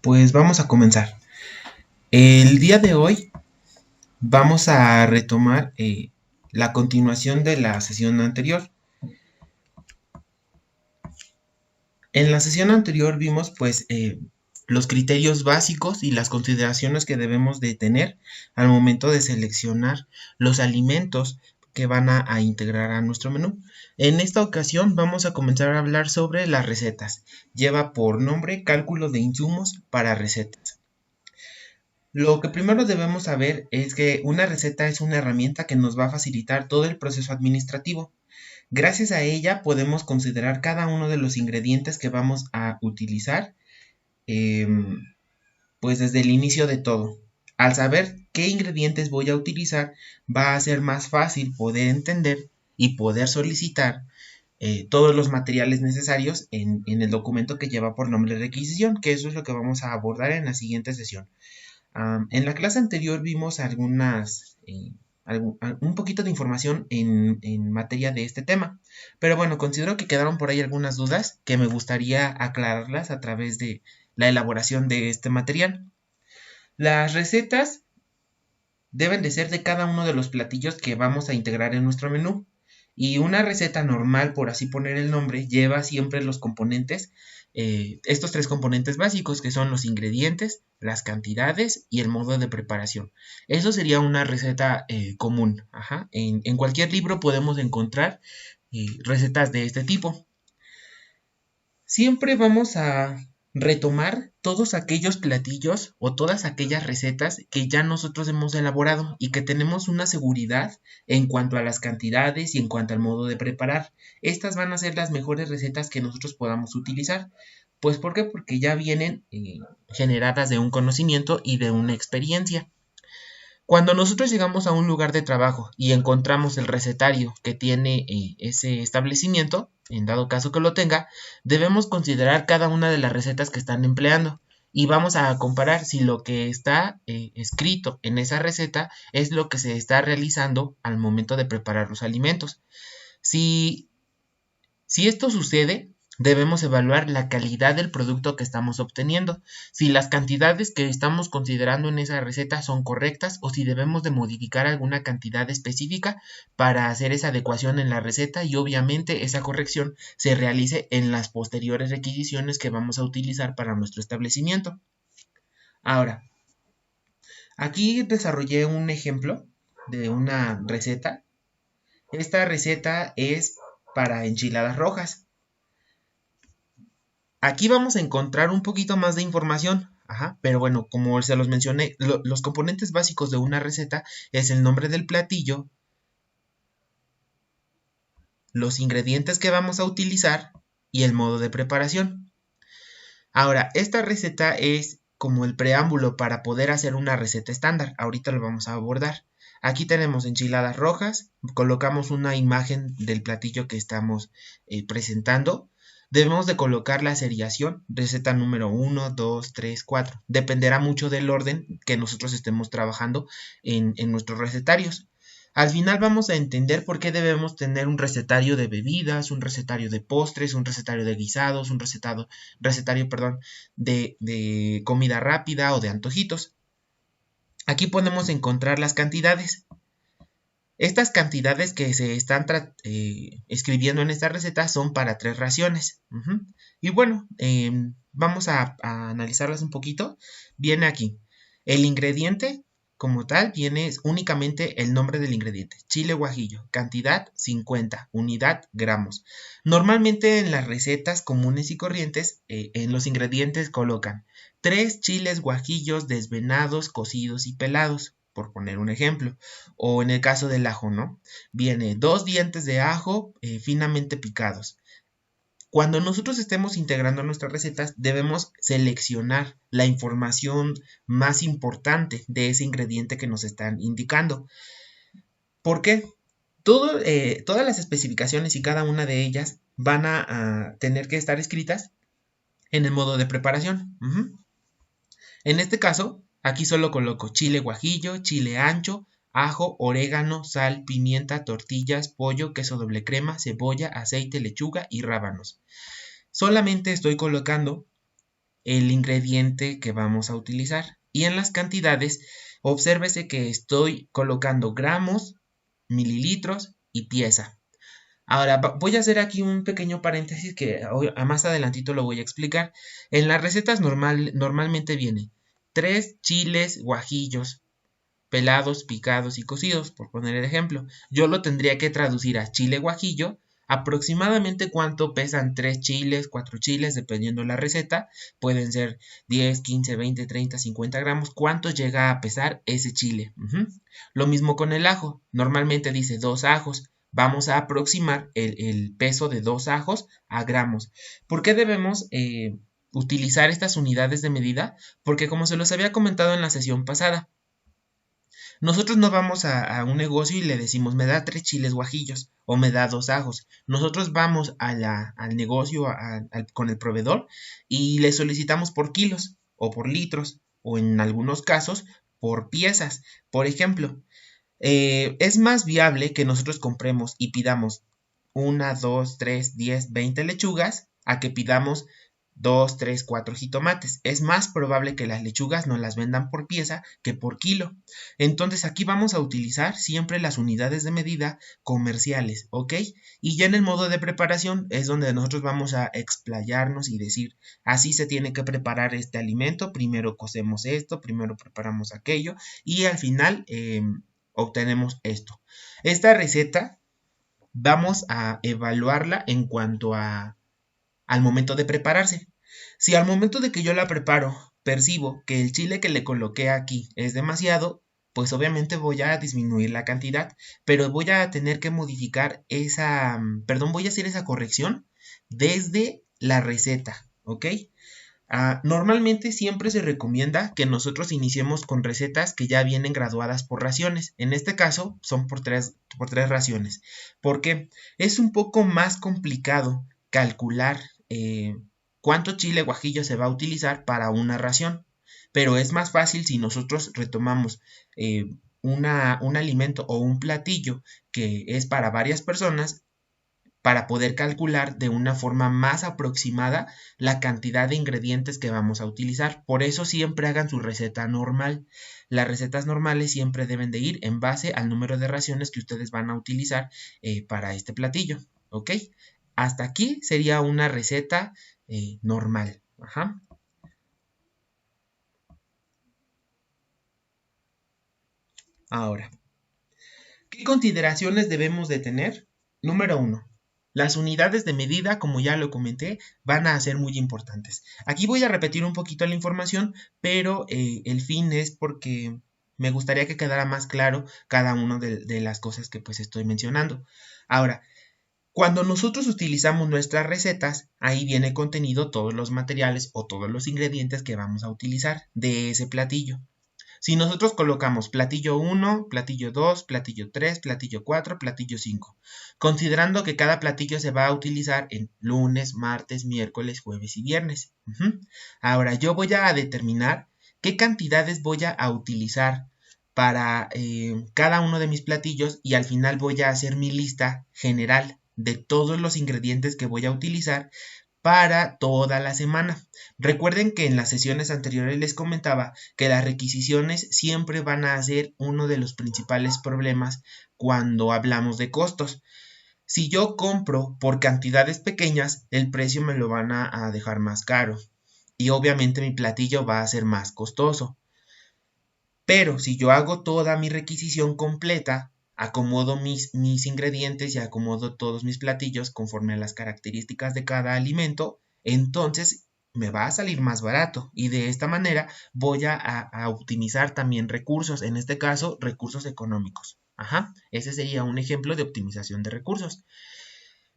Pues vamos a comenzar. El día de hoy vamos a retomar la continuación de la sesión anterior. En la sesión anterior vimos pues los criterios básicos y las consideraciones que debemos de tener al momento de seleccionar los alimentos que van a integrar a nuestro menú. En esta ocasión vamos a comenzar a hablar sobre las recetas. Lleva por nombre cálculo de insumos para recetas. Lo que primero debemos saber es que una receta es una herramienta que nos va a facilitar todo el proceso administrativo. Gracias a ella podemos considerar cada uno de los ingredientes que vamos a utilizar, em, pues desde el inicio de todo. Al saber qué ingredientes voy a utilizar, va a ser más fácil poder entender y poder solicitar todos los materiales necesarios en el documento que lleva por nombre de requisición, que eso es lo que vamos a abordar en la siguiente sesión. En la clase anterior vimos un poquito de información en materia de este tema, pero bueno, considero que quedaron por ahí algunas dudas que me gustaría aclararlas a través de la elaboración de este material. Las recetas deben de ser de cada uno de los platillos que vamos a integrar en nuestro menú. Y una receta normal, por así poner el nombre, lleva siempre los componentes, estos tres componentes básicos que son los ingredientes, las cantidades y el modo de preparación. Eso sería una receta común. Ajá. En cualquier libro podemos encontrar recetas de este tipo. Siempre vamos a retomar todos aquellos platillos o todas aquellas recetas que ya nosotros hemos elaborado y que tenemos una seguridad en cuanto a las cantidades y en cuanto al modo de preparar. Estas van a ser las mejores recetas que nosotros podamos utilizar. Pues ¿por qué? Porque ya vienen generadas de un conocimiento y de una experiencia. Cuando nosotros llegamos a un lugar de trabajo y encontramos el recetario que tiene ese establecimiento, en dado caso que lo tenga, debemos considerar cada una de las recetas que están empleando y vamos a comparar si lo que está escrito en esa receta es lo que se está realizando al momento de preparar los alimentos. Si si esto sucede, debemos evaluar la calidad del producto que estamos obteniendo, si las cantidades que estamos considerando en esa receta son correctas o si debemos de modificar alguna cantidad específica para hacer esa adecuación en la receta y obviamente esa corrección se realice en las posteriores requisiciones que vamos a utilizar para nuestro establecimiento. Ahora, aquí desarrollé un ejemplo de una receta. Esta receta es para enchiladas rojas. Aquí vamos a encontrar un poquito más de información. Ajá, pero bueno, como se los mencioné, los componentes básicos de una receta es el nombre del platillo, los ingredientes que vamos a utilizar y el modo de preparación. Ahora, esta receta es como el preámbulo para poder hacer una receta estándar. Ahorita lo vamos a abordar. Aquí tenemos enchiladas rojas, colocamos una imagen del platillo que estamos presentando. Debemos de colocar la seriación, receta número 1, 2, 3, 4. Dependerá mucho del orden que nosotros estemos trabajando en nuestros recetarios. Al final vamos a entender por qué debemos tener un recetario de bebidas, un recetario de postres, un recetario de guisados, un recetario, perdón, de comida rápida o de antojitos. Aquí podemos encontrar las cantidades. Estas cantidades que se están escribiendo en esta receta son para 3 raciones. Y bueno, vamos a analizarlas un poquito. Viene aquí. El ingrediente como tal viene únicamente el nombre del ingrediente. Chile guajillo. Cantidad 50. Unidad gramos. Normalmente en las recetas comunes y corrientes, en los ingredientes colocan 3 chiles guajillos desvenados, cocidos y pelados, por poner un ejemplo. O en el caso del ajo, ¿no? Viene 2 dientes de ajo finamente picados. Cuando nosotros estemos integrando nuestras recetas, debemos seleccionar la información más importante de ese ingrediente que nos están indicando. ¿Por qué? Todas las especificaciones y cada una de ellas van a tener que estar escritas en el modo de preparación. En este caso, aquí solo coloco chile guajillo, chile ancho, ajo, orégano, sal, pimienta, tortillas, pollo, queso doble crema, cebolla, aceite, lechuga y rábanos. Solamente estoy colocando el ingrediente que vamos a utilizar. Y en las cantidades, obsérvese que estoy colocando gramos, mililitros y pieza. Ahora voy a hacer aquí un pequeño paréntesis que más adelantito lo voy a explicar. En las recetas normalmente viene 3 chiles guajillos pelados, picados y cocidos, por poner el ejemplo. Yo lo tendría que traducir a chile guajillo. Aproximadamente cuánto pesan 3 chiles, 4 chiles, dependiendo la receta. Pueden ser 10, 15, 20, 30, 50 gramos. ¿Cuánto llega a pesar ese chile? Lo mismo con el ajo. Normalmente dice 2 ajos. Vamos a aproximar el peso de 2 ajos a gramos. ¿Por qué debemos utilizar estas unidades de medida? Porque como se los había comentado en la sesión pasada, nosotros no vamos a un negocio y le decimos, me da 3 chiles guajillos o me da 2 ajos. Nosotros vamos al negocio con el proveedor y le solicitamos por kilos o por litros o en algunos casos por piezas. Por ejemplo, es más viable que nosotros compremos y pidamos 1, 2, 3, 10, 20 lechugas a que pidamos 2, 3, 4 jitomates. Es más probable que las lechugas nos las vendan por pieza que por kilo. Entonces aquí vamos a utilizar siempre las unidades de medida comerciales, ¿ok? Y ya en el modo de preparación es donde nosotros vamos a explayarnos y decir, así se tiene que preparar este alimento, primero cocemos esto, primero preparamos aquello y al final obtenemos esto. Esta receta vamos a evaluarla en cuanto al momento de prepararse. Si al momento de que yo la preparo percibo que el chile que le coloqué aquí es demasiado, pues obviamente voy a disminuir la cantidad, pero voy a tener que modificar voy a hacer esa corrección desde la receta, ¿ok? Normalmente siempre se recomienda que nosotros iniciemos con recetas que ya vienen graduadas por raciones. En este caso son por tres raciones. Porque es un poco más complicado calcular cuánto chile guajillo se va a utilizar para una ración. Pero es más fácil si nosotros retomamos un alimento o un platillo que es para varias personas para poder calcular de una forma más aproximada la cantidad de ingredientes que vamos a utilizar. Por eso siempre hagan su receta normal. Las recetas normales siempre deben de ir en base al número de raciones que ustedes van a utilizar para este platillo. ¿Ok? Hasta aquí sería una receta normal. Ajá. Ahora, ¿qué consideraciones debemos de tener? Número 1. Las unidades de medida, como ya lo comenté, van a ser muy importantes. Aquí voy a repetir un poquito la información, pero el fin es porque me gustaría que quedara más claro cada una de las cosas que pues estoy mencionando. Ahora, cuando nosotros utilizamos nuestras recetas, ahí viene contenido todos los materiales o todos los ingredientes que vamos a utilizar de ese platillo. Si nosotros colocamos platillo 1, platillo 2, platillo 3, platillo 4, platillo 5, considerando que cada platillo se va a utilizar en lunes, martes, miércoles, jueves y viernes. Ahora yo voy a determinar qué cantidades voy a utilizar para cada uno de mis platillos y al final voy a hacer mi lista general de todos los ingredientes que voy a utilizar para toda la semana. Recuerden que en las sesiones anteriores les comentaba que las requisiciones siempre van a ser uno de los principales problemas cuando hablamos de costos. Si yo compro por cantidades pequeñas, el precio me lo van a dejar más caro y obviamente mi platillo va a ser más costoso. Pero si yo hago toda mi requisición completa, acomodo mis ingredientes y acomodo todos mis platillos conforme a las características de cada alimento, entonces me va a salir más barato y de esta manera voy a optimizar también recursos, en este caso recursos económicos. Ese sería un ejemplo de optimización de recursos.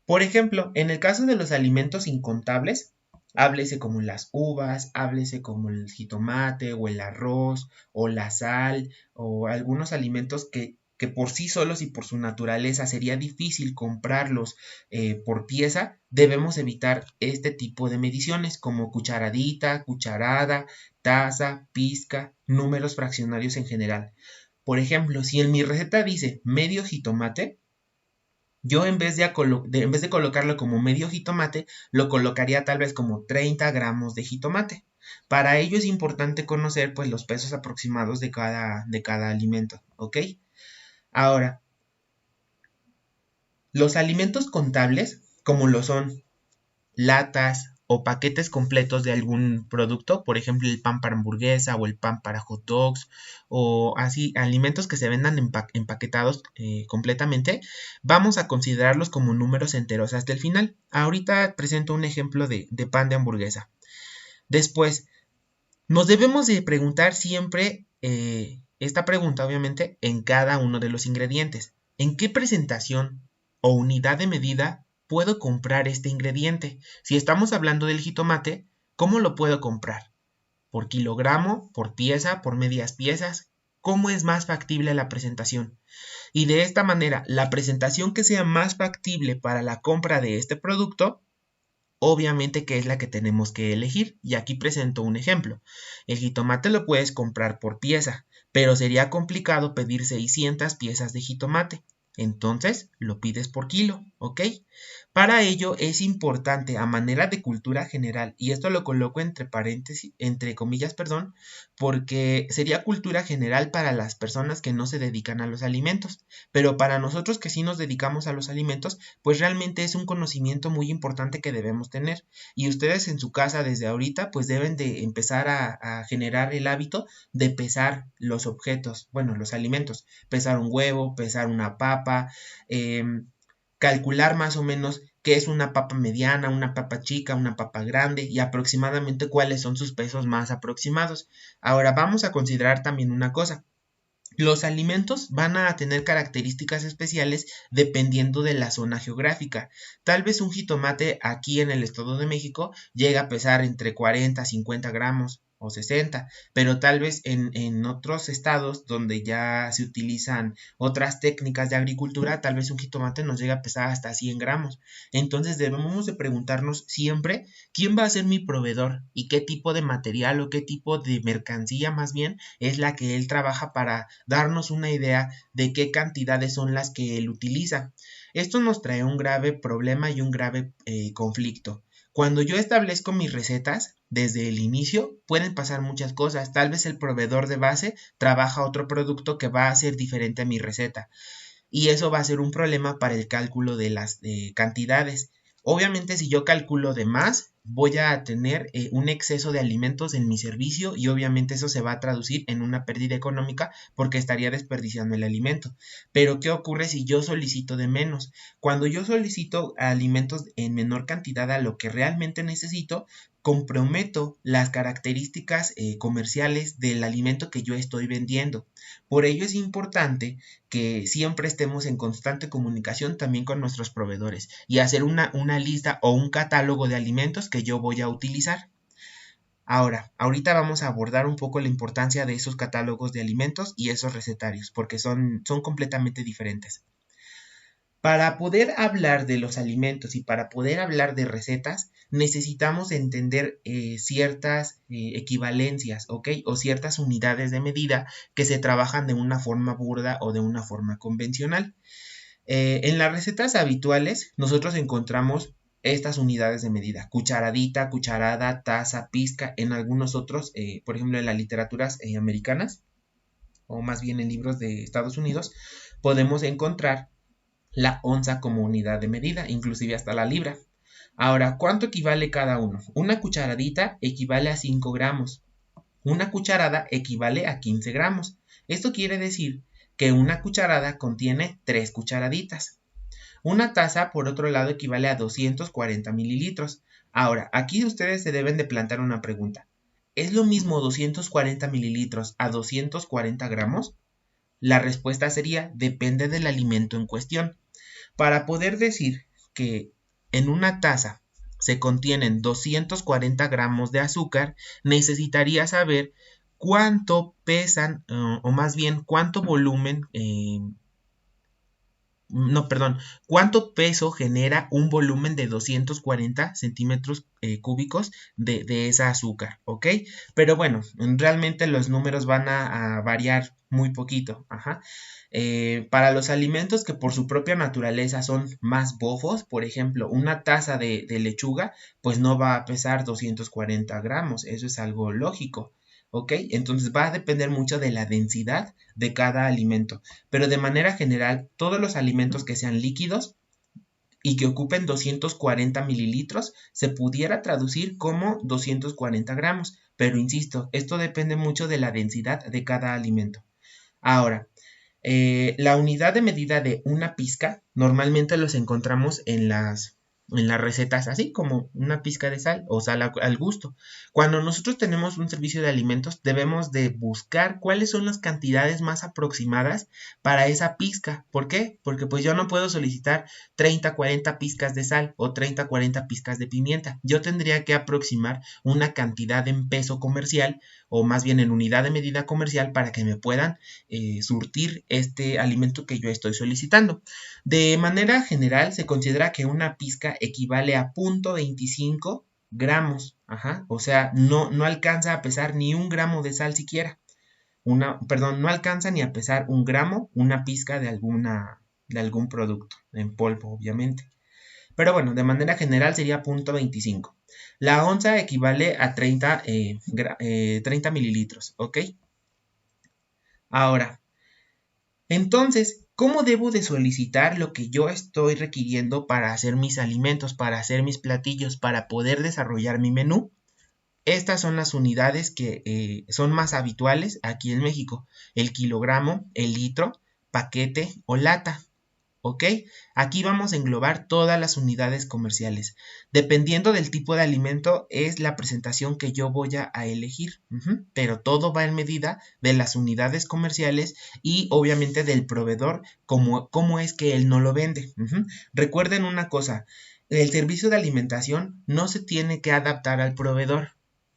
Por ejemplo, en el caso de los alimentos incontables, háblese como las uvas, háblese como el jitomate o el arroz o la sal o algunos alimentos que por sí solos y por su naturaleza sería difícil comprarlos por pieza, debemos evitar este tipo de mediciones como cucharadita, cucharada, taza, pizca, números fraccionarios en general. Por ejemplo, si en mi receta dice medio jitomate, yo en vez de colocarlo como medio jitomate, lo colocaría tal vez como 30 gramos de jitomate. Para ello es importante conocer pues los pesos aproximados de cada alimento, ¿ok? Ahora, los alimentos contables, como lo son latas o paquetes completos de algún producto, por ejemplo el pan para hamburguesa o el pan para hot dogs o así alimentos que se vendan empaquetados completamente, vamos a considerarlos como números enteros hasta el final. Ahorita presento un ejemplo de pan de hamburguesa. Después, nos debemos de preguntar siempre esta pregunta obviamente en cada uno de los ingredientes. ¿En qué presentación o unidad de medida puedo comprar este ingrediente? Si estamos hablando del jitomate, ¿cómo lo puedo comprar? ¿Por kilogramo, por pieza, por medias piezas? ¿Cómo es más factible la presentación? Y de esta manera, la presentación que sea más factible para la compra de este producto, obviamente que es la que tenemos que elegir. Y aquí presento un ejemplo. El jitomate lo puedes comprar por pieza, pero sería complicado pedir 600 piezas de jitomate. Entonces lo pides por kilo, ¿ok? Para ello es importante a manera de cultura general, y esto lo coloco entre paréntesis, entre comillas, perdón, porque sería cultura general para las personas que no se dedican a los alimentos, pero para nosotros que sí nos dedicamos a los alimentos, pues realmente es un conocimiento muy importante que debemos tener. Y ustedes en su casa desde ahorita, pues deben de empezar a generar el hábito de pesar los objetos, bueno, los alimentos, pesar un huevo, pesar una papa, calcular más o menos qué es una papa mediana, una papa chica, una papa grande y aproximadamente cuáles son sus pesos más aproximados. Ahora vamos a considerar también una cosa. Los alimentos van a tener características especiales dependiendo de la zona geográfica. Tal vez un jitomate aquí en el Estado de México llega a pesar entre 40 a 50 gramos o 60, pero tal vez en otros estados donde ya se utilizan otras técnicas de agricultura, tal vez un jitomate nos llega a pesar hasta 100 gramos. Entonces debemos de preguntarnos siempre quién va a ser mi proveedor y qué tipo de material o qué tipo de mercancía más bien es la que él trabaja para darnos una idea de qué cantidades son las que él utiliza. Esto nos trae un grave problema y un grave conflicto. Cuando yo establezco mis recetas, desde el inicio pueden pasar muchas cosas. Tal vez el proveedor de base trabaja otro producto que va a ser diferente a mi receta. Y eso va a ser un problema para el cálculo de las cantidades. Obviamente si yo calculo de más, voy a tener un exceso de alimentos en mi servicio y obviamente eso se va a traducir en una pérdida económica porque estaría desperdiciando el alimento. Pero ¿qué ocurre si yo solicito de menos? Cuando yo solicito alimentos en menor cantidad a lo que realmente necesito, comprometo las características comerciales del alimento que yo estoy vendiendo. Por ello es importante que siempre estemos en constante comunicación también con nuestros proveedores y hacer una lista o un catálogo de alimentos que yo voy a utilizar. Ahorita vamos a abordar un poco la importancia de esos catálogos de alimentos y esos recetarios, porque son completamente diferentes. Para poder hablar de los alimentos y para poder hablar de recetas, necesitamos entender ciertas equivalencias, ¿ok? O ciertas unidades de medida que se trabajan de una forma burda o de una forma convencional. En las recetas habituales, nosotros encontramos estas unidades de medida: cucharadita, cucharada, taza, pizca. En algunos otros, por ejemplo, en las literaturas americanas, o más bien en libros de Estados Unidos, podemos encontrar la onza como unidad de medida, inclusive hasta la libra. Ahora, ¿cuánto equivale cada uno? Una cucharadita equivale a 5 gramos. Una cucharada equivale a 15 gramos. Esto quiere decir que una cucharada contiene 3 cucharaditas. Una taza, por otro lado, equivale a 240 mililitros. Ahora, aquí ustedes se deben de plantear una pregunta. ¿Es lo mismo 240 mililitros a 240 gramos? La respuesta sería: depende del alimento en cuestión. Para poder decir que en una taza se contienen 240 gramos de azúcar, necesitaría saber cuánto pesan o más bien cuánto volumen no, perdón, cuánto peso genera un volumen de 240 centímetros cúbicos de esa azúcar, ¿ok? Pero bueno, realmente los números van a variar muy poquito, ajá. Para los alimentos que por su propia naturaleza son más bofos, por ejemplo, una taza de lechuga, pues no va a pesar 240 gramos, eso es algo lógico, ¿ok? Entonces va a depender mucho de la densidad de cada alimento, pero de manera general, todos los alimentos que sean líquidos y que ocupen 240 mililitros se pudiera traducir como 240 gramos, pero insisto, esto depende mucho de la densidad de cada alimento. Ahora, la unidad de medida de una pizca normalmente los encontramos en las recetas, así como una pizca de sal o sal al gusto. Cuando nosotros tenemos un servicio de alimentos, debemos de buscar cuáles son las cantidades más aproximadas para esa pizca. ¿Por qué? Porque pues yo no puedo solicitar 30, 40 pizcas de sal o 30, 40 pizcas de pimienta. Yo tendría que aproximar una cantidad en peso comercial o más bien en unidad de medida comercial para que me puedan surtir este alimento que yo estoy solicitando. De manera general, se considera que una pizca equivale a 0.25 gramos, ajá, o sea, no alcanza a pesar ni un gramo de sal siquiera. No alcanza ni a pesar un gramo una pizca de algún producto, en polvo, obviamente. Pero bueno, de manera general sería 0.25. La onza equivale a 30 mililitros, ¿ok? Ahora, entonces, ¿cómo debo de solicitar lo que yo estoy requiriendo para hacer mis alimentos, para hacer mis platillos, para poder desarrollar mi menú? Estas son las unidades que son más habituales aquí en México: el kilogramo, el litro, paquete o lata. ¿Ok? Aquí vamos a englobar todas las unidades comerciales. Dependiendo del tipo de alimento es la presentación que yo voy a elegir. Pero todo va en medida de las unidades comerciales y obviamente del proveedor, cómo es que él no lo vende. Recuerden una cosa, el servicio de alimentación no se tiene que adaptar al proveedor.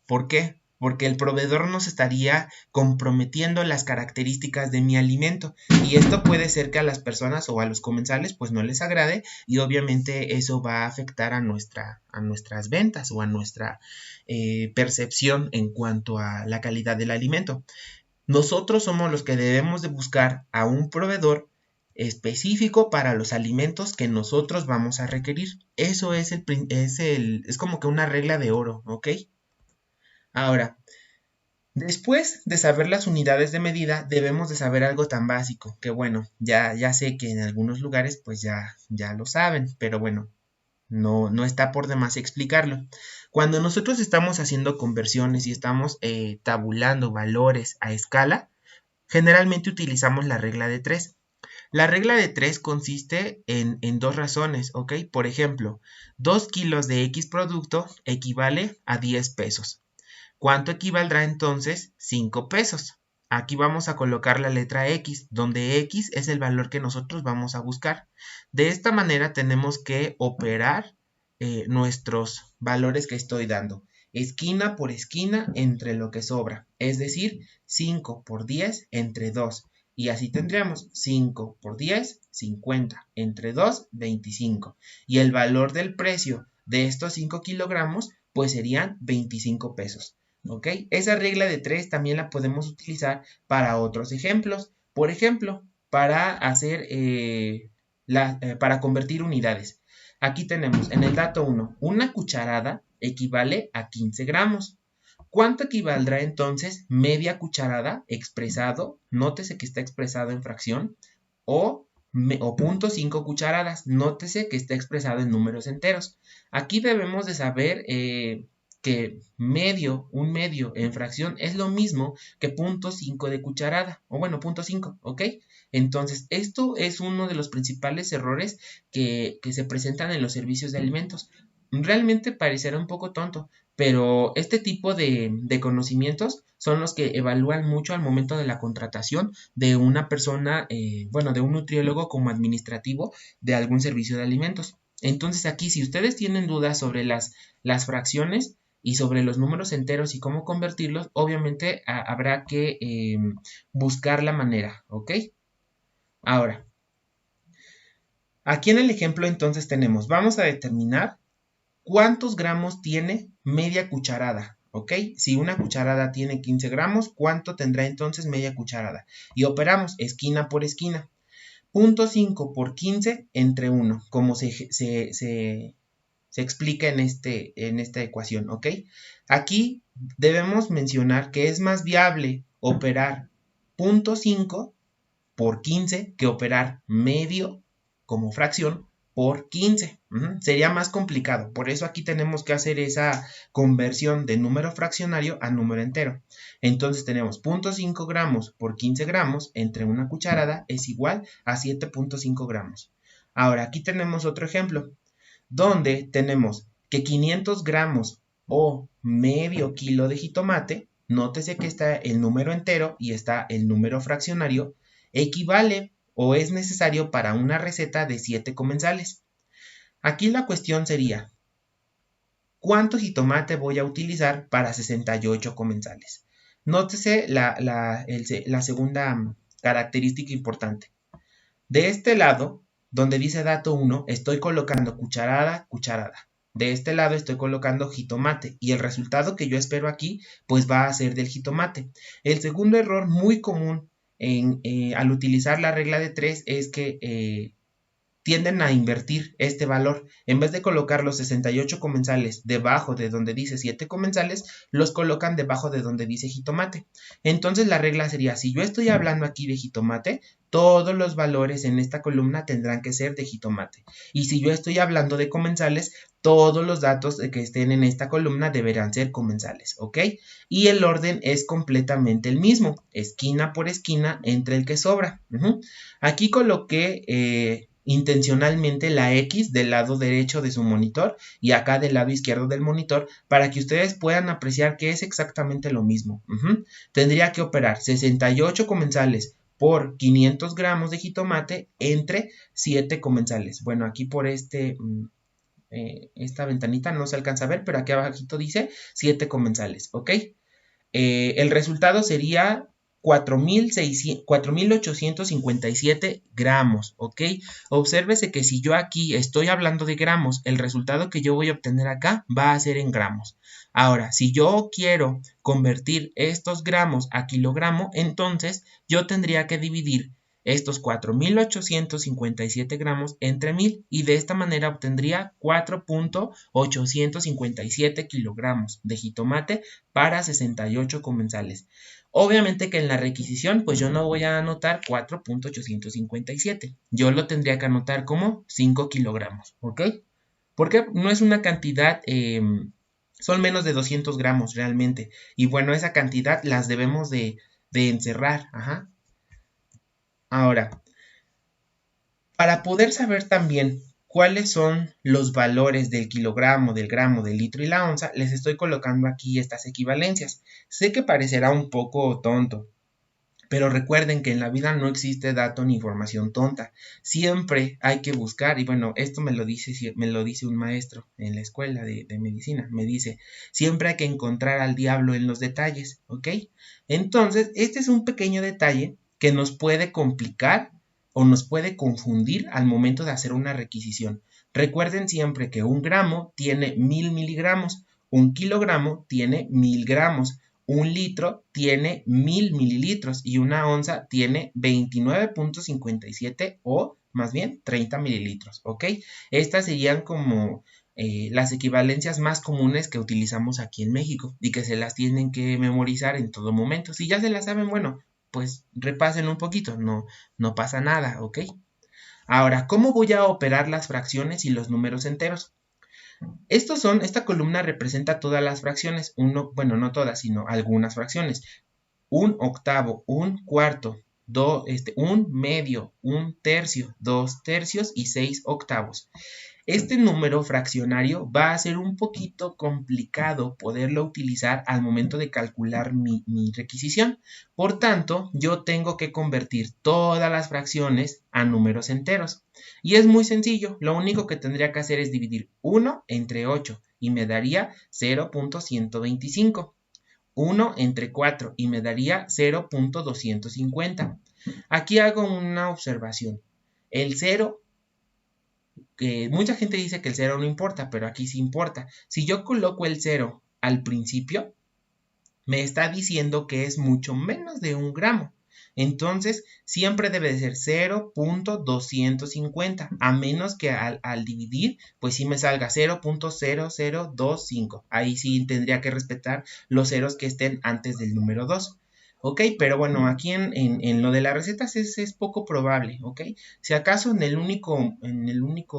¿Por qué? Porque el proveedor nos estaría comprometiendo las características de mi alimento y esto puede ser que a las personas o a los comensales pues no les agrade y obviamente eso va a afectar a nuestras ventas o a nuestra percepción en cuanto a la calidad del alimento. Nosotros somos los que debemos de buscar a un proveedor específico para los alimentos que nosotros vamos a requerir. Eso es como que una regla de oro, ¿ok? Ahora, después de saber las unidades de medida, debemos de saber algo tan básico, que bueno, ya sé que en algunos lugares pues ya lo saben, pero bueno, no está por demás explicarlo. Cuando nosotros estamos haciendo conversiones y estamos tabulando valores a escala, generalmente utilizamos la regla de 3. La regla de 3 consiste en dos razones, ¿ok? Por ejemplo, 2 kilos de X producto equivale a 10 pesos. ¿Cuánto equivaldrá entonces? 5 pesos. Aquí vamos a colocar la letra X, donde X es el valor que nosotros vamos a buscar. De esta manera tenemos que operar nuestros valores que estoy dando. Esquina por esquina entre lo que sobra. Es decir, 5 por 10 entre 2. Y así tendríamos 5 por 10, 50. Entre 2, 25. Y el valor del precio de estos 5 kilogramos pues serían 25 pesos. ¿Ok? Esa regla de 3 también la podemos utilizar para otros ejemplos. Por ejemplo, para para convertir unidades. Aquí tenemos en el dato 1, una cucharada equivale a 15 gramos. ¿Cuánto equivaldrá entonces media cucharada expresado? Nótese que está expresado en fracción. O 0.5 cucharadas. Nótese que está expresado en números enteros. Aquí debemos de saber que un medio en fracción es lo mismo que 0.5 de cucharada, o bueno, 0.5, ¿ok? Entonces, esto es uno de los principales errores que se presentan en los servicios de alimentos. Realmente parecerá un poco tonto, pero este tipo de conocimientos son los que evalúan mucho al momento de la contratación de una persona, de un nutriólogo como administrativo de algún servicio de alimentos. Entonces aquí, si ustedes tienen dudas sobre las fracciones, y sobre los números enteros y cómo convertirlos, obviamente habrá que buscar la manera, ¿ok? Ahora, Aquí en el ejemplo entonces tenemos, vamos a determinar cuántos gramos tiene media cucharada, ¿ok? Si una cucharada tiene 15 gramos, ¿cuánto tendrá entonces media cucharada? Y operamos esquina por esquina. 0.5 por 15 entre 1, como se explica en esta ecuación, ¿ok? Aquí debemos mencionar que es más viable operar 0.5 por 15 que operar medio como fracción por 15. Sería más complicado. Por eso aquí tenemos que hacer esa conversión de número fraccionario a número entero. Entonces tenemos 0.5 gramos por 15 gramos entre una cucharada es igual a 7.5 gramos. Ahora aquí tenemos otro ejemplo donde tenemos que 500 gramos o medio kilo de jitomate, nótese que está el número entero y está el número fraccionario, equivale o es necesario para una receta de 7 comensales. Aquí la cuestión sería, ¿cuánto jitomate voy a utilizar para 68 comensales? Nótese la segunda característica importante. De este lado, donde dice dato 1, estoy colocando cucharada, cucharada. De este lado estoy colocando jitomate y el resultado que yo espero aquí pues va a ser del jitomate. El segundo error muy común al utilizar la regla de 3 es que tienden a invertir este valor. En vez de colocar los 68 comensales debajo de donde dice 7 comensales, los colocan debajo de donde dice jitomate. Entonces la regla sería, si yo estoy hablando aquí de jitomate, todos los valores en esta columna tendrán que ser de jitomate. Y si yo estoy hablando de comensales, todos los datos que estén en esta columna deberán ser comensales, ¿ok? Y el orden es completamente el mismo, esquina por esquina entre el que sobra. Aquí coloqué intencionalmente la X del lado derecho de su monitor y acá del lado izquierdo del monitor para que ustedes puedan apreciar que es exactamente lo mismo. Tendría que operar 68 comensales por 500 gramos de jitomate entre 7 comensales. Bueno, aquí por esta ventanita no se alcanza a ver, pero aquí abajito dice 7 comensales, ¿ok? El resultado sería 4.857 gramos, ¿ok? Obsérvese que si yo aquí estoy hablando de gramos, el resultado que yo voy a obtener acá va a ser en gramos. Ahora, si yo quiero convertir estos gramos a kilogramo, entonces yo tendría que dividir estos 4.857 gramos entre 1000 y de esta manera obtendría 4.857 kilogramos de jitomate para 68 comensales. Obviamente que en la requisición pues yo no voy a anotar 4.857, yo lo tendría que anotar como 5 kilogramos, ¿ok? Porque no es una cantidad, son menos de 200 gramos realmente, y bueno, esa cantidad las debemos de encerrar, Ahora, para poder saber también cuáles son los valores del kilogramo, del gramo, del litro y la onza, les estoy colocando aquí estas equivalencias. Sé que parecerá un poco tonto, pero recuerden que en la vida no existe dato ni información tonta. Siempre hay que buscar, y bueno, esto me lo dice un maestro en la escuela de medicina. Me dice, siempre hay que encontrar al diablo en los detalles, ¿ok? Entonces, este es un pequeño detalle que nos puede complicar o nos puede confundir al momento de hacer una requisición. Recuerden siempre que un gramo tiene 1000 miligramos, un kilogramo tiene 1000 gramos, un litro tiene 1000 mililitros y una onza tiene 29.57 o más bien 30 mililitros, ¿ok? Estas serían como las equivalencias más comunes que utilizamos aquí en México y que se las tienen que memorizar en todo momento. Si ya se las saben, bueno, pues repasen un poquito, no pasa nada, ¿ok? Ahora, ¿cómo voy a operar las fracciones y los números enteros? Esta columna representa todas las fracciones, bueno, no todas, sino algunas fracciones. Un octavo, un cuarto, un medio, un tercio, 2 tercios y 6 octavos. Este número fraccionario va a ser un poquito complicado poderlo utilizar al momento de calcular mi requisición. Por tanto, yo tengo que convertir todas las fracciones a números enteros. Y es muy sencillo, lo único que tendría que hacer es dividir 1 entre 8 y me daría 0.125. 1 entre 4 y me daría 0.250. Aquí hago una observación. El 0 que mucha gente dice que el 0 no importa, pero aquí sí importa. Si yo coloco el 0 al principio, me está diciendo que es mucho menos de 1 gramo. Entonces, siempre debe de ser 0.250, a menos que al dividir, pues sí me salga 0.0025. Ahí sí tendría que respetar los ceros que estén antes del número 2. ¿Ok? Pero bueno, aquí en lo de las recetas es poco probable, ¿ok? Si acaso en el único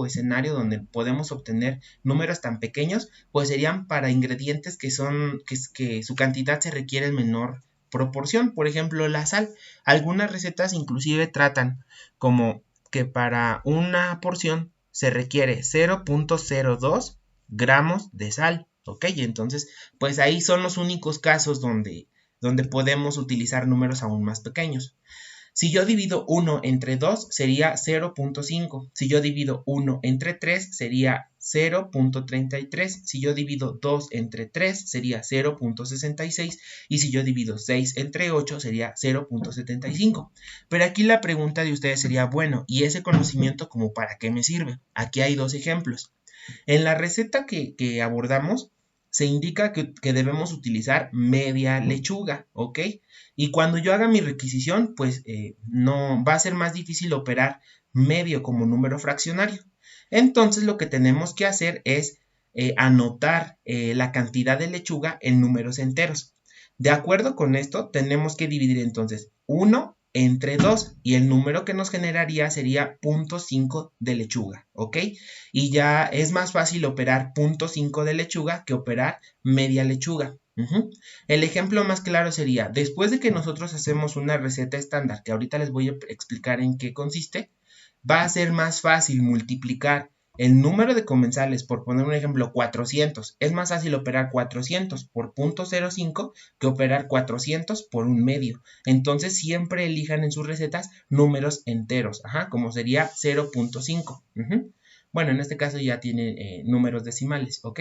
escenario donde podemos obtener números tan pequeños, pues serían para ingredientes que su cantidad se requiere en menor proporción. Por ejemplo, la sal. Algunas recetas inclusive tratan como que para una porción se requiere 0.02 gramos de sal, ¿ok? Y entonces, pues ahí son los únicos casos donde podemos utilizar números aún más pequeños. Si yo divido 1 entre 2 sería 0.5. Si yo divido 1 entre 3 sería 0.33. Si yo divido 2 entre 3 sería 0.66. Y si yo divido 6 entre 8 sería 0.75. Pero aquí la pregunta de ustedes sería, bueno, ¿y ese conocimiento como para qué me sirve? Aquí hay dos ejemplos. En la receta que abordamos, se indica que debemos utilizar media lechuga, ¿ok? Y cuando yo haga mi requisición, pues no va a ser más difícil operar medio como número fraccionario. Entonces lo que tenemos que hacer es anotar la cantidad de lechuga en números enteros. De acuerdo con esto, tenemos que dividir entonces 1 entre 2 y el número que nos generaría sería 0.5 de lechuga, ¿ok? Y ya es más fácil operar 0.5 de lechuga que operar media lechuga. El ejemplo más claro sería, después de que nosotros hacemos una receta estándar, que ahorita les voy a explicar en qué consiste, va a ser más fácil multiplicar el número de comensales, por poner un ejemplo, 400. Es más fácil operar 400 por 0.05 que operar 400 por un medio. Entonces siempre elijan en sus recetas números enteros, como sería 0.5. Bueno, en este caso ya tiene números decimales, ¿ok?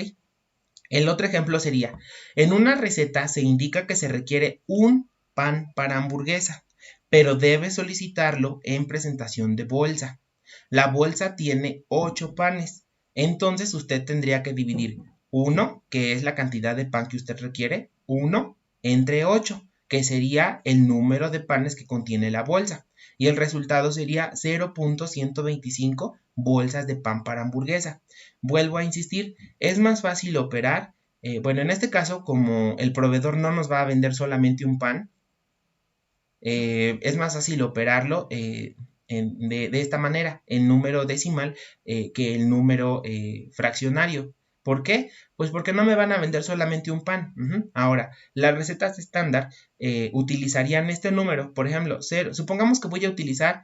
El otro ejemplo sería, en una receta se indica que se requiere un pan para hamburguesa, pero debe solicitarlo en presentación de bolsa. La bolsa tiene 8 panes, entonces usted tendría que dividir 1, que es la cantidad de pan que usted requiere, 1 entre 8, que sería el número de panes que contiene la bolsa. Y el resultado sería 0.125 bolsas de pan para hamburguesa. Vuelvo a insistir, es más fácil operar, bueno, en este caso, como el proveedor no nos va a vender solamente un pan, es más fácil operarlo de esta manera, en número decimal, que el número fraccionario. ¿Por qué? Pues porque no me van a vender solamente un pan. Ahora, las recetas estándar utilizarían este número, por ejemplo, 0. Supongamos que voy a utilizar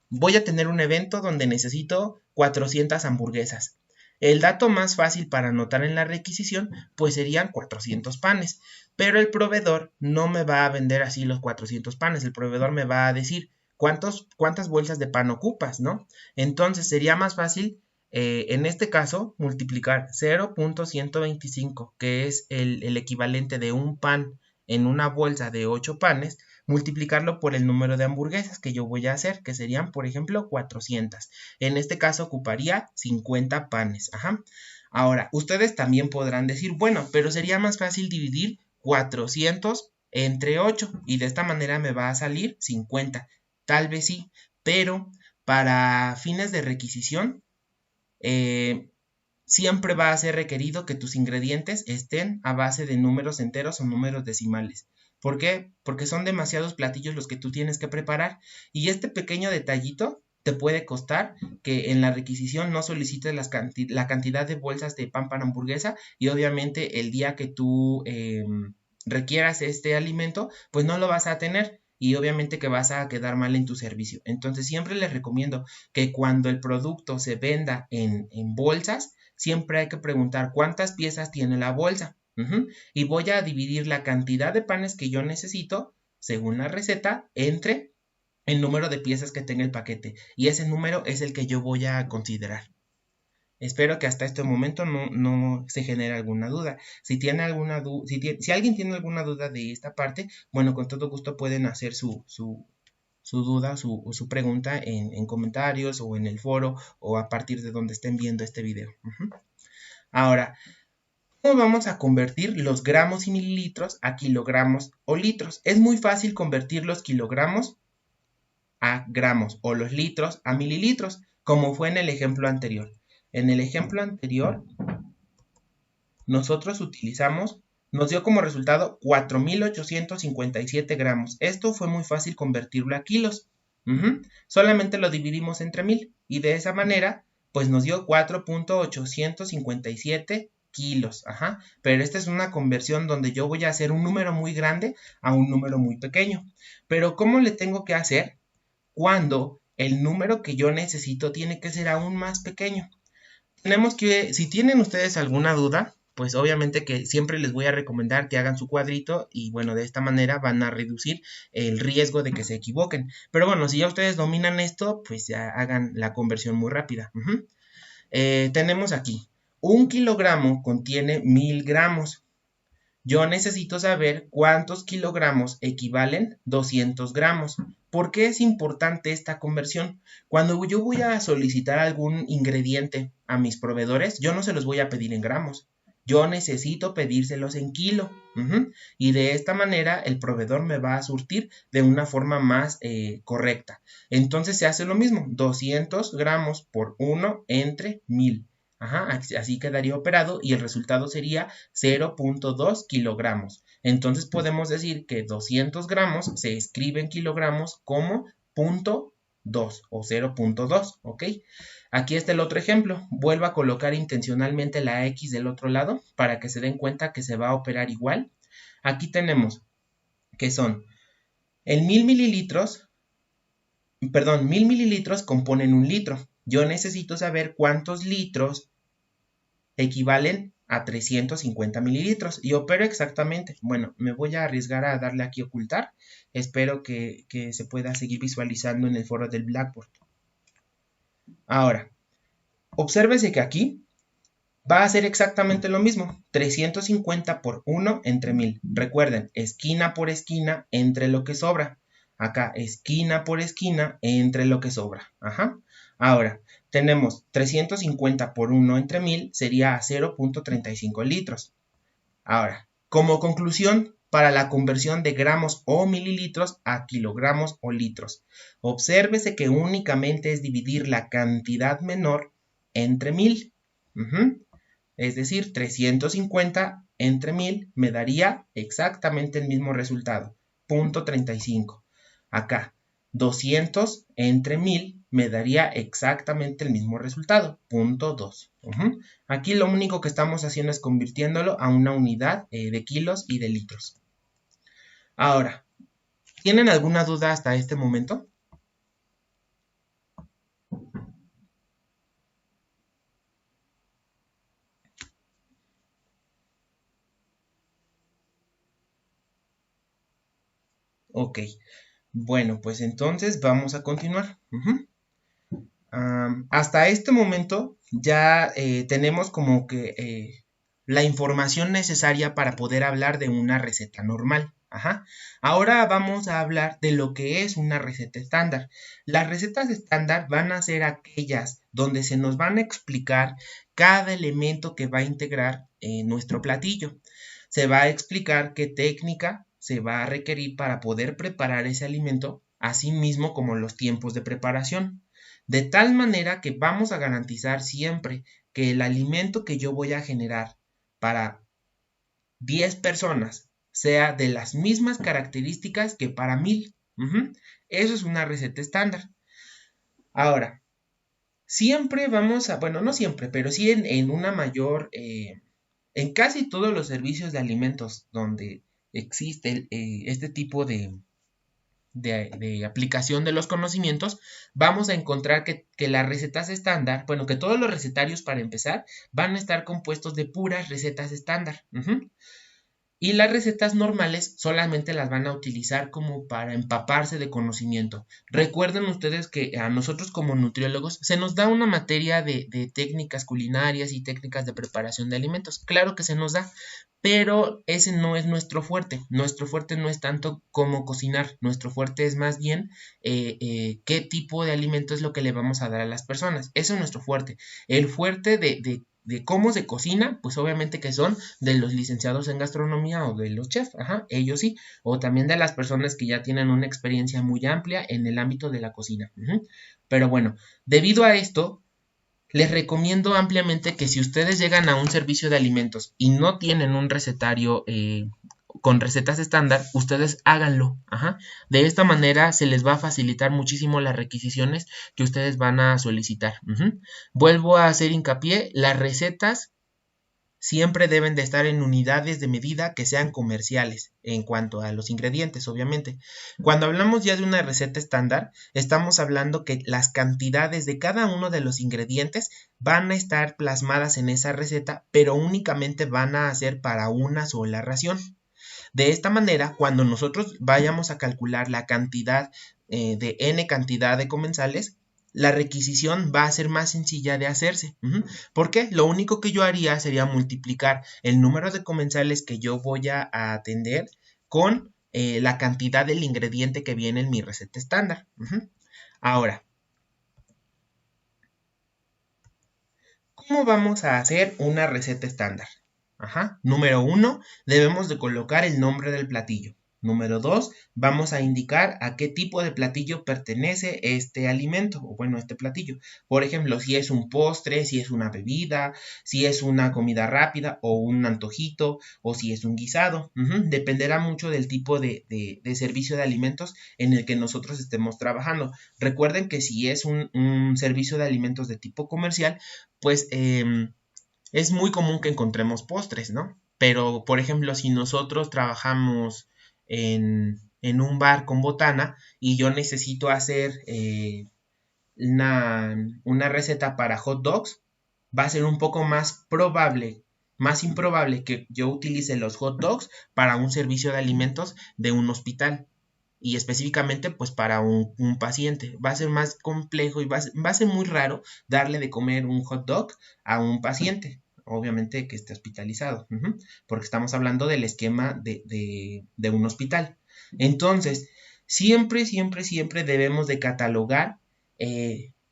voy a tener un evento donde necesito 400 hamburguesas. El dato más fácil para anotar en la requisición, pues serían 400 panes. Pero el proveedor no me va a vender así los 400 panes. El proveedor me va a decir cuántas bolsas de pan ocupas, ¿no? Entonces sería más fácil, en este caso, multiplicar 0.125, que es el equivalente de un pan en una bolsa de 8 panes, multiplicarlo por el número de hamburguesas que yo voy a hacer, que serían, por ejemplo, 400. En este caso ocuparía 50 panes. Ahora, ustedes también podrán decir, bueno, pero sería más fácil dividir 400 entre 8 y de esta manera me va a salir 50. Tal vez sí, pero para fines de requisición, siempre va a ser requerido que tus ingredientes estén a base de números enteros o números decimales. ¿Por qué? Porque son demasiados platillos los que tú tienes que preparar y este pequeño detallito te puede costar que en la requisición no solicites la cantidad de bolsas de pan para hamburguesa y obviamente el día que tú requieras este alimento, pues no lo vas a tener y obviamente que vas a quedar mal en tu servicio. Entonces siempre les recomiendo que cuando el producto se venda en bolsas, siempre hay que preguntar cuántas piezas tiene la bolsa. Y voy a dividir la cantidad de panes que yo necesito, según la receta, entre el número de piezas que tenga el paquete. Y ese número es el que yo voy a considerar. Espero que hasta este momento no se genere alguna duda. Si tiene alguna si alguien tiene alguna duda de esta parte, bueno, con todo gusto pueden hacer su duda, su pregunta en comentarios o en el foro o a partir de donde estén viendo este video. Ahora, ¿cómo vamos a convertir los gramos y mililitros a kilogramos o litros? Es muy fácil convertir los kilogramos a gramos o los litros a mililitros, como fue en el ejemplo anterior. En el ejemplo anterior, nosotros nos dio como resultado 4.857 gramos. Esto fue muy fácil convertirlo a kilos. Solamente lo dividimos entre 1000 y de esa manera, pues nos dio 4.857 kilos. Pero esta es una conversión donde yo voy a hacer un número muy grande a un número muy pequeño. Pero ¿cómo le tengo que hacer cuando el número que yo necesito tiene que ser aún más pequeño? Si tienen ustedes alguna duda, pues obviamente que siempre les voy a recomendar que hagan su cuadrito y bueno, de esta manera van a reducir el riesgo de que se equivoquen. Pero bueno, si ya ustedes dominan esto, pues ya hagan la conversión muy rápida. Tenemos aquí, 1 kilogramo contiene 1000 gramos. Yo necesito saber cuántos kilogramos equivalen 200 gramos. ¿Por qué es importante esta conversión? Cuando yo voy a solicitar algún ingrediente a mis proveedores, yo no se los voy a pedir en gramos. Yo necesito pedírselos en kilo. Y de esta manera el proveedor me va a surtir de una forma más correcta. Entonces se hace lo mismo, 200 gramos por 1 entre 1000. Así quedaría operado y el resultado sería 0.2 kilogramos. Entonces podemos decir que 200 gramos se escribe en kilogramos como 0.2 o 0.2, ¿ok? Aquí está el otro ejemplo. Vuelvo a colocar intencionalmente la X del otro lado para que se den cuenta que se va a operar igual. Aquí tenemos que son el 1000 mililitros componen un litro. Yo necesito saber cuántos litros equivalen a 350 mililitros y opero exactamente. Bueno, me voy a arriesgar a darle aquí ocultar. Espero que se pueda seguir visualizando en el foro del Blackboard. Ahora, obsérvese que aquí va a ser exactamente lo mismo. 350 por 1 entre 1000. Recuerden, esquina por esquina entre lo que sobra. Acá, esquina por esquina entre lo que sobra. Ahora, tenemos 350 por 1 entre 1000 sería 0.35 litros. Ahora, como conclusión, para la conversión de gramos o mililitros a kilogramos o litros, obsérvese que únicamente es dividir la cantidad menor entre 1000. Es decir, 350 entre 1000 me daría exactamente el mismo resultado, 0.35. Acá, 200 entre 1000 me daría exactamente el mismo resultado, 0.2. Aquí lo único que estamos haciendo es convirtiéndolo a una unidad de kilos y de litros. Ahora, ¿tienen alguna duda hasta este momento? Ok, bueno, pues entonces vamos a continuar. Hasta este momento ya tenemos como que la información necesaria para poder hablar de una receta normal. Ahora vamos a hablar de lo que es una receta estándar. Las recetas estándar van a ser aquellas donde se nos van a explicar cada elemento que va a integrar nuestro platillo. Se va a explicar qué técnica se va a requerir para poder preparar ese alimento, así mismo como los tiempos de preparación. De tal manera que vamos a garantizar siempre que el alimento que yo voy a generar para 10 personas sea de las mismas características que para 1000. Eso es una receta estándar. Ahora, siempre vamos a, bueno, no siempre, pero sí en una mayor, en casi todos los servicios de alimentos donde existe este tipo de aplicación de los conocimientos, vamos a encontrar que las recetas estándar, bueno, que todos los recetarios para empezar van a estar compuestos de puras recetas estándar. Y las recetas normales solamente las van a utilizar como para empaparse de conocimiento. Recuerden ustedes que a nosotros como nutriólogos se nos da una materia de técnicas culinarias y técnicas de preparación de alimentos. Claro que se nos da, pero ese no es nuestro fuerte. Nuestro fuerte no es tanto cómo cocinar. Nuestro fuerte es más bien qué tipo de alimento es lo que le vamos a dar a las personas. Eso es nuestro fuerte. El fuerte de cómo se cocina, pues obviamente que son de los licenciados en gastronomía o de los chefs, ajá, ellos sí, o también de las personas que ya tienen una experiencia muy amplia en el ámbito de la cocina. Pero bueno, debido a esto, les recomiendo ampliamente que si ustedes llegan a un servicio de alimentos y no tienen un recetario con recetas estándar, ustedes háganlo. Ajá. De esta manera se les va a facilitar muchísimo las requisiciones que ustedes van a solicitar. Vuelvo a hacer hincapié, las recetas siempre deben de estar en unidades de medida que sean comerciales en cuanto a los ingredientes, obviamente. Cuando hablamos ya de una receta estándar, estamos hablando que las cantidades de cada uno de los ingredientes van a estar plasmadas en esa receta, pero únicamente van a ser para una sola ración. De esta manera, cuando nosotros vayamos a calcular la cantidad de n cantidad de comensales, la requisición va a ser más sencilla de hacerse. ¿Por qué? Lo único que yo haría sería multiplicar el número de comensales que yo voy a atender con la cantidad del ingrediente que viene en mi receta estándar. Ahora, ¿cómo vamos a hacer una receta estándar? Número 1, debemos de colocar el nombre del platillo. Número 2, vamos a indicar a qué tipo de platillo pertenece este alimento, o bueno, este platillo. Por ejemplo, si es un postre, si es una bebida, si es una comida rápida o un antojito, o si es un guisado. Dependerá mucho del tipo de servicio de alimentos en el que nosotros estemos trabajando. Recuerden que si es un servicio de alimentos de tipo comercial, pues es muy común que encontremos postres, ¿no? Pero, por ejemplo, si nosotros trabajamos en un bar con botana y yo necesito hacer una receta para hot dogs, va a ser un poco más probable, más improbable que yo utilice los hot dogs para un servicio de alimentos de un hospital y específicamente pues para un paciente. Va a ser más complejo y va a ser muy raro darle de comer un hot dog a un paciente, obviamente que esté hospitalizado, porque estamos hablando del esquema de un hospital. Entonces, siempre, siempre, siempre debemos de catalogar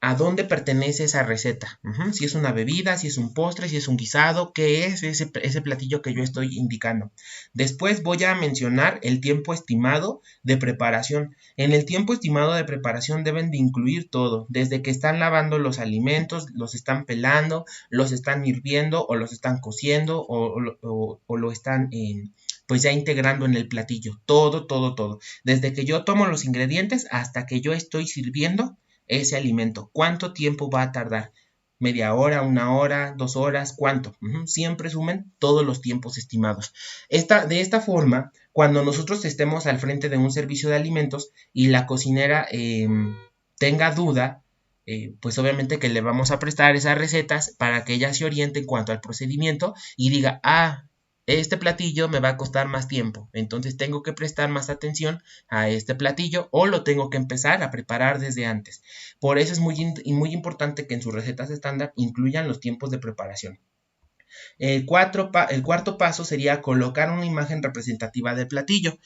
a dónde pertenece esa receta. Si es una bebida, si es un postre, si es un guisado, qué es ese platillo que yo estoy indicando. Después voy a mencionar el tiempo estimado de preparación. En el tiempo estimado de preparación deben de incluir todo, desde que están lavando los alimentos, los están pelando, los están hirviendo o los están cociendo o lo están pues ya integrando en el platillo. Todo, todo, todo. Desde que yo tomo los ingredientes hasta que yo estoy sirviendo ese alimento. ¿Cuánto tiempo va a tardar? ¿Media hora, una hora, 2 horas? ¿Cuánto? Siempre sumen todos los tiempos estimados. De esta forma, cuando nosotros estemos al frente de un servicio de alimentos y la cocinera tenga duda, pues obviamente que le vamos a prestar esas recetas para que ella se oriente en cuanto al procedimiento y diga, este platillo me va a costar más tiempo, entonces tengo que prestar más atención a este platillo o lo tengo que empezar a preparar desde antes. Por eso es muy importante que en sus recetas estándar incluyan los tiempos de preparación. El cuarto paso sería colocar una imagen representativa del platillo.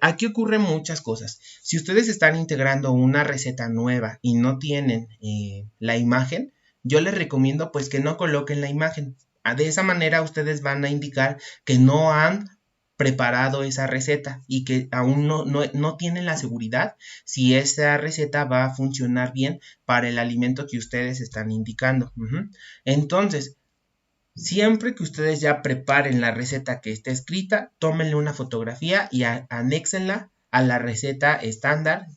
Aquí ocurren muchas cosas. Si ustedes están integrando una receta nueva y no tienen la imagen, yo les recomiendo pues que no coloquen la imagen. De esa manera ustedes van a indicar que no han preparado esa receta y que aún no tienen la seguridad si esa receta va a funcionar bien para el alimento que ustedes están indicando. Entonces, siempre que ustedes ya preparen la receta que esté escrita, tómenle una fotografía y anéxenla a la receta estándar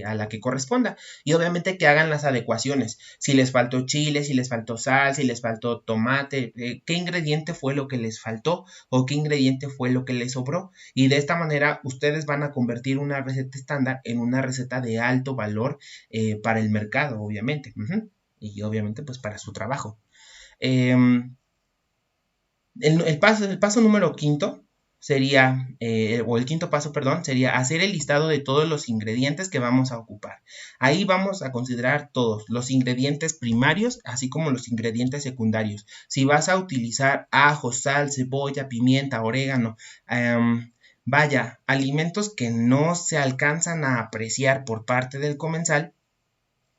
a la que corresponda. Y obviamente que hagan las adecuaciones. Si les faltó chile, si les faltó sal, si les faltó tomate, qué ingrediente fue lo que les faltó o qué ingrediente fue lo que les sobró. Y de esta manera ustedes van a convertir una receta estándar en una receta de alto valor para el mercado, obviamente. Y obviamente pues para su trabajo. El paso número quinto sería, o el quinto paso, perdón, sería hacer el listado de todos los ingredientes que vamos a ocupar. Ahí vamos a considerar todos, los ingredientes primarios, así como los ingredientes secundarios. Si vas a utilizar ajo, sal, cebolla, pimienta, orégano, vaya, alimentos que no se alcanzan a apreciar por parte del comensal,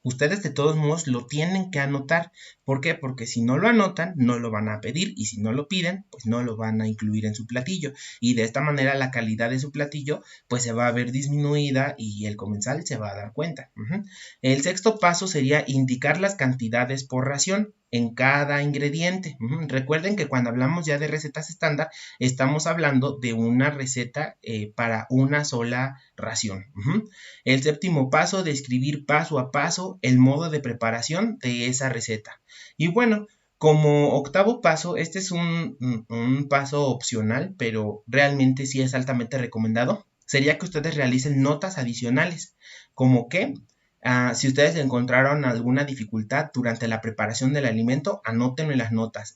ustedes de todos modos lo tienen que anotar. ¿Por qué? Porque si no lo anotan, no lo van a pedir, y si no lo piden, pues no lo van a incluir en su platillo. Y de esta manera la calidad de su platillo pues se va a ver disminuida y el comensal se va a dar cuenta. El sexto paso sería indicar las cantidades por ración en cada ingrediente. Recuerden que cuando hablamos ya de recetas estándar, estamos hablando de una receta para una sola ración. El séptimo paso, describir paso a paso el modo de preparación de esa receta. Y bueno, como octavo paso, este es un paso opcional, pero realmente sí es altamente recomendado, sería que ustedes realicen notas adicionales, como que si ustedes encontraron alguna dificultad durante la preparación del alimento, anótenlo en las notas.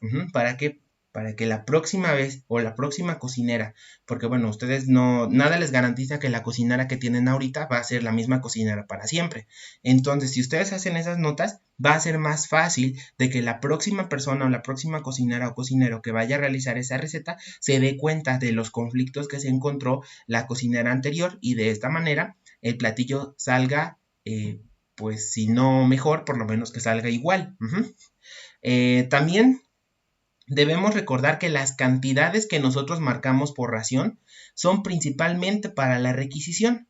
Para que la próxima vez o la próxima cocinera, porque bueno, ustedes nada les garantiza que la cocinera que tienen ahorita va a ser la misma cocinera para siempre. Entonces, si ustedes hacen esas notas, va a ser más fácil de que la próxima persona o la próxima cocinera o cocinero que vaya a realizar esa receta se dé cuenta de los conflictos que se encontró la cocinera anterior, y de esta manera el platillo salga, pues si no mejor, por lo menos que salga igual. También debemos recordar que las cantidades que nosotros marcamos por ración son principalmente para la requisición,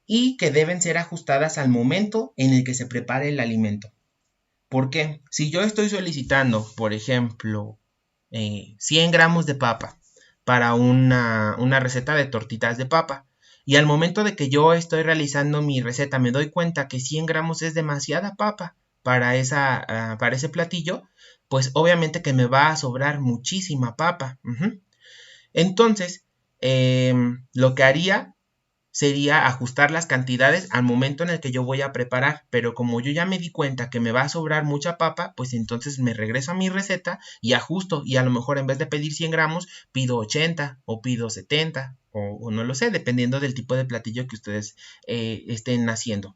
y que deben ser ajustadas al momento en el que se prepare el alimento. ¿Por qué? Si yo estoy solicitando, por ejemplo, 100 gramos de papa para una receta de tortitas de papa, y al momento de que yo estoy realizando mi receta me doy cuenta que 100 gramos es demasiada papa para ese platillo, pues obviamente que me va a sobrar muchísima papa. Entonces, lo que haría sería ajustar las cantidades al momento en el que yo voy a preparar, pero como yo ya me di cuenta que me va a sobrar mucha papa, pues entonces me regreso a mi receta y ajusto, y a lo mejor en vez de pedir 100 gramos, pido 80 o pido 70 o no lo sé, dependiendo del tipo de platillo que ustedes estén haciendo.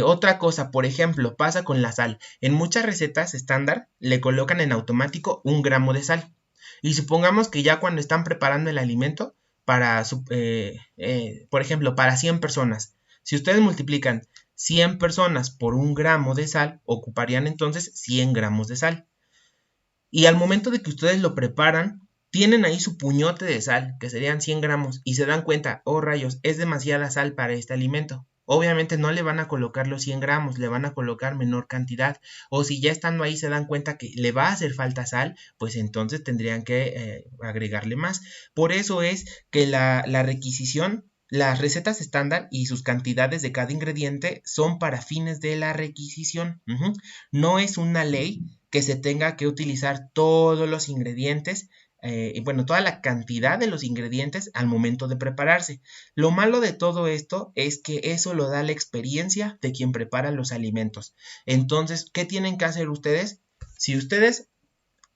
Otra cosa, por ejemplo, pasa con la sal. En muchas recetas estándar le colocan en automático 1 gramo de sal, y supongamos que ya cuando están preparando el alimento, por ejemplo, para 100 personas. Si ustedes multiplican 100 personas por 1 gramo de sal, ocuparían entonces 100 gramos de sal. Y al momento de que ustedes lo preparan, tienen ahí su puñote de sal, que serían 100 gramos, y se dan cuenta, oh rayos, es demasiada sal para este alimento. Obviamente no le van a colocar los 100 gramos, le van a colocar menor cantidad. O si ya estando ahí se dan cuenta que le va a hacer falta sal, pues entonces tendrían que agregarle más. Por eso es que la requisición, las recetas estándar y sus cantidades de cada ingrediente son para fines de la requisición. No es una ley que se tenga que utilizar todos los ingredientes, toda la cantidad de los ingredientes al momento de prepararse. Lo malo de todo esto es que eso lo da la experiencia de quien prepara los alimentos. Entonces, ¿qué tienen que hacer ustedes? Si ustedes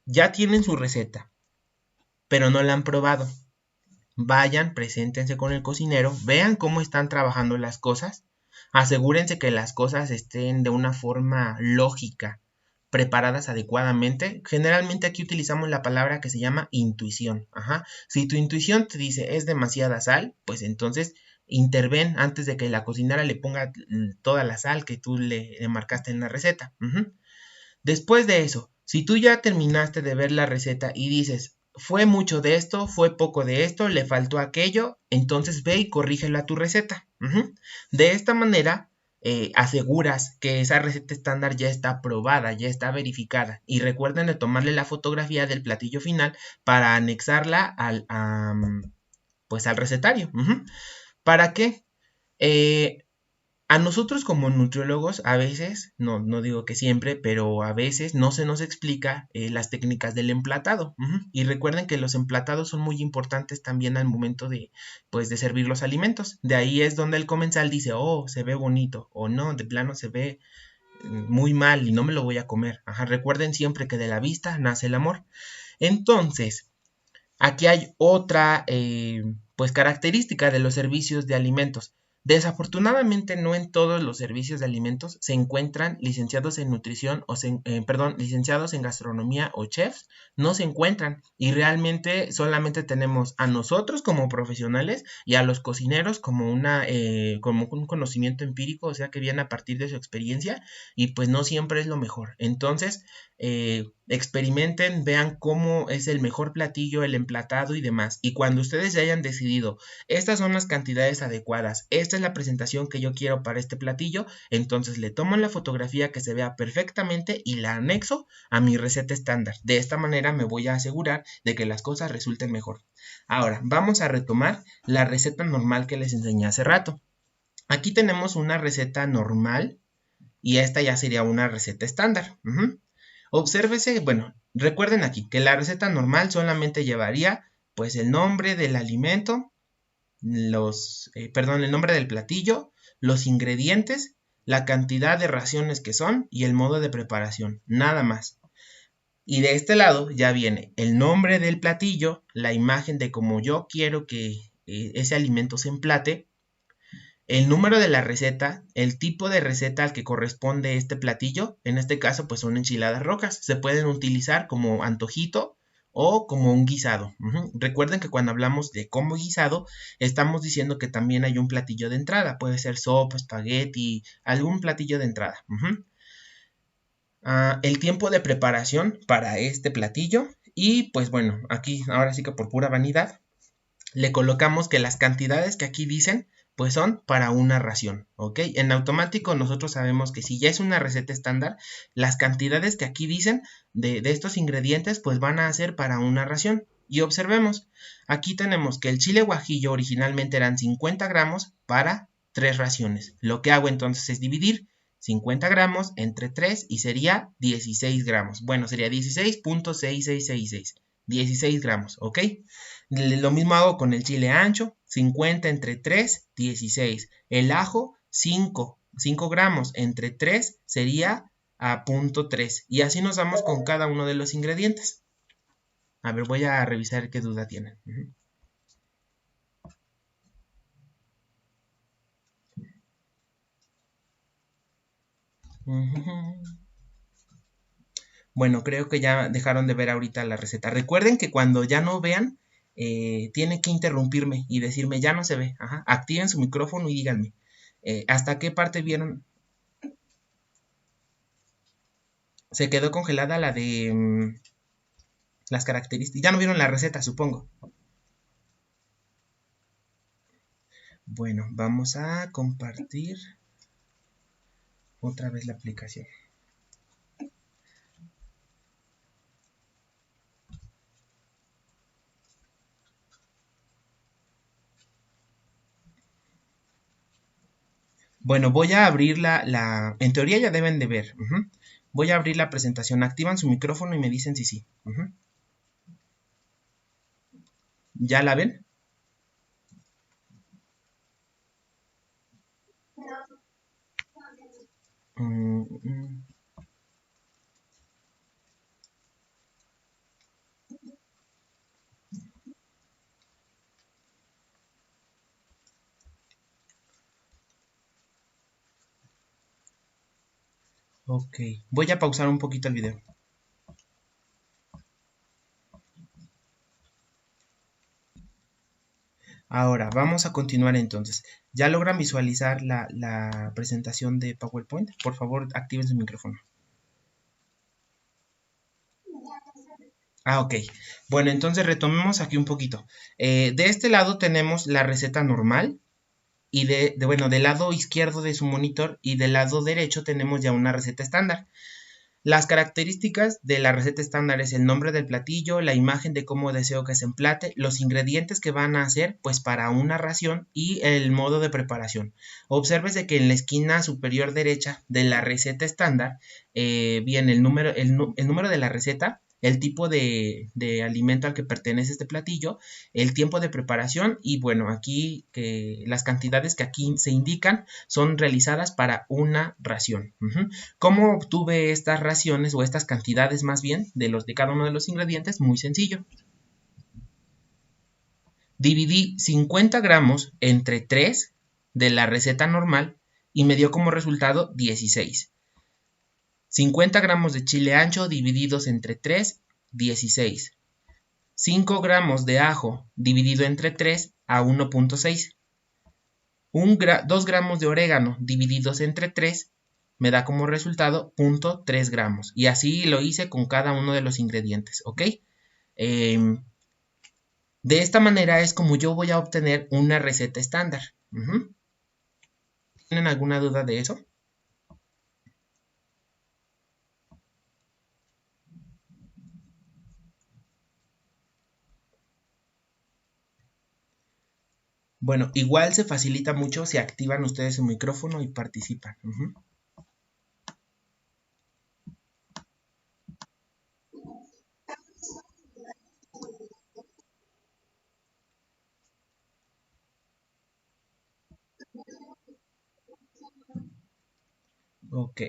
ya tienen su receta, pero no la han probado, vayan, preséntense con el cocinero, vean cómo están trabajando las cosas, asegúrense que las cosas estén de una forma lógica, preparadas adecuadamente. Generalmente aquí utilizamos la palabra que se llama intuición. Si tu intuición te dice es demasiada sal, pues entonces interven antes de que la cocinera le ponga toda la sal que tú le marcaste en la receta. Después de eso, si tú ya terminaste de ver la receta y dices, fue mucho de esto, fue poco de esto, le faltó aquello, entonces ve y corrígelo a tu receta. De esta manera, aseguras que esa receta estándar ya está probada, ya está verificada. Y recuerden de tomarle la fotografía del platillo final para anexarla al recetario. ¿Para qué? A nosotros como nutriólogos a veces, no digo que siempre, pero a veces no se nos explica las técnicas del emplatado. Y recuerden que los emplatados son muy importantes también al momento de servir los alimentos. De ahí es donde el comensal dice, oh, se ve bonito, o no, de plano se ve muy mal y no me lo voy a comer. Recuerden siempre que de la vista nace el amor. Entonces, Aquí hay otra pues característica de los servicios de alimentos. Desafortunadamente no en todos los servicios de alimentos se encuentran licenciados en nutrición o licenciados en gastronomía o chefs, no se encuentran y realmente solamente tenemos a nosotros como profesionales y a los cocineros como como un conocimiento empírico, o sea que viene a partir de su experiencia y pues no siempre es lo mejor. Entonces, experimenten, vean cómo es el mejor platillo, el emplatado y demás. Y cuando ustedes ya hayan decidido, estas son las cantidades adecuadas, esta es la presentación que yo quiero para este platillo, entonces le tomo la fotografía que se vea perfectamente y la anexo a mi receta estándar. De esta manera me voy a asegurar de que las cosas resulten mejor. Ahora, vamos a retomar la receta normal que les enseñé hace rato. Aquí tenemos una receta normal y esta ya sería una receta estándar. Obsérvese, bueno, recuerden aquí que la receta normal solamente llevaría pues el nombre del alimento, el nombre del platillo, los ingredientes, la cantidad de raciones que son y el modo de preparación, nada más. Y de este lado ya viene el nombre del platillo, la imagen de cómo yo quiero que ese alimento se emplate, el número de la receta, el tipo de receta al que corresponde este platillo, en este caso pues son enchiladas rojas, se pueden utilizar como antojito o como un guisado. Recuerden que cuando hablamos de como guisado, estamos diciendo que también hay un platillo de entrada, puede ser sopa, espagueti, algún platillo de entrada. El tiempo de preparación para este platillo y pues bueno, aquí ahora sí que por pura vanidad, le colocamos que las cantidades que aquí dicen pues son para una ración, ¿ok? En automático nosotros sabemos que si ya es una receta estándar, las cantidades que aquí dicen de estos ingredientes pues van a ser para una ración. Y observemos, aquí tenemos que el chile guajillo originalmente eran 50 gramos para 3 raciones. Lo que hago entonces es dividir 50 gramos entre 3 y sería 16 gramos. Bueno, sería 16.6666. 16 gramos, ¿ok? Lo mismo hago con el chile ancho, 50 entre 3, 16. El ajo, 5 gramos entre 3 sería a 0.3. Y así nos vamos con cada uno de los ingredientes. A ver, voy a revisar qué duda tienen. Bueno, creo que ya dejaron de ver ahorita la receta. Recuerden que cuando ya no vean, tienen que interrumpirme y decirme ya no se ve. Activen su micrófono y díganme. ¿Hasta qué parte vieron? Se quedó congelada la de las características. Ya no vieron la receta, supongo. Bueno, vamos a compartir otra vez la aplicación. Bueno, voy a abrir en teoría ya deben de ver. Voy a abrir la presentación. Activan su micrófono y me dicen si sí. ¿Ya la ven? Ok, voy a pausar un poquito el video. Ahora, vamos a continuar entonces. ¿Ya logran visualizar la presentación de PowerPoint? Por favor, activen su micrófono. Ok. Bueno, entonces retomemos aquí un poquito. De este lado tenemos la receta normal y del lado izquierdo de su monitor y del lado derecho tenemos ya una receta estándar. Las características de la receta estándar es el nombre del platillo, la imagen de cómo deseo que se emplate, los ingredientes que van a hacer pues para una ración y el modo de preparación. Obsérvese que en la esquina superior derecha de la receta estándar viene el número de la receta, el tipo de alimento al que pertenece este platillo, el tiempo de preparación y bueno, aquí las cantidades que aquí se indican son realizadas para una ración. ¿Cómo obtuve estas raciones o estas cantidades más bien de cada uno de los ingredientes? Muy sencillo. Dividí 50 gramos entre 3 de la receta normal y me dio como resultado 16. 50 gramos de chile ancho divididos entre 3, 16. 5 gramos de ajo dividido entre 3 a 1.6. 2 gramos de orégano divididos entre 3 me da como resultado 0.3 gramos. Y así lo hice con cada uno de los ingredientes, ¿ok? De esta manera es como yo voy a obtener una receta estándar. ¿Tienen alguna duda de eso? Bueno, igual se facilita mucho si activan ustedes su micrófono y participan. Ok.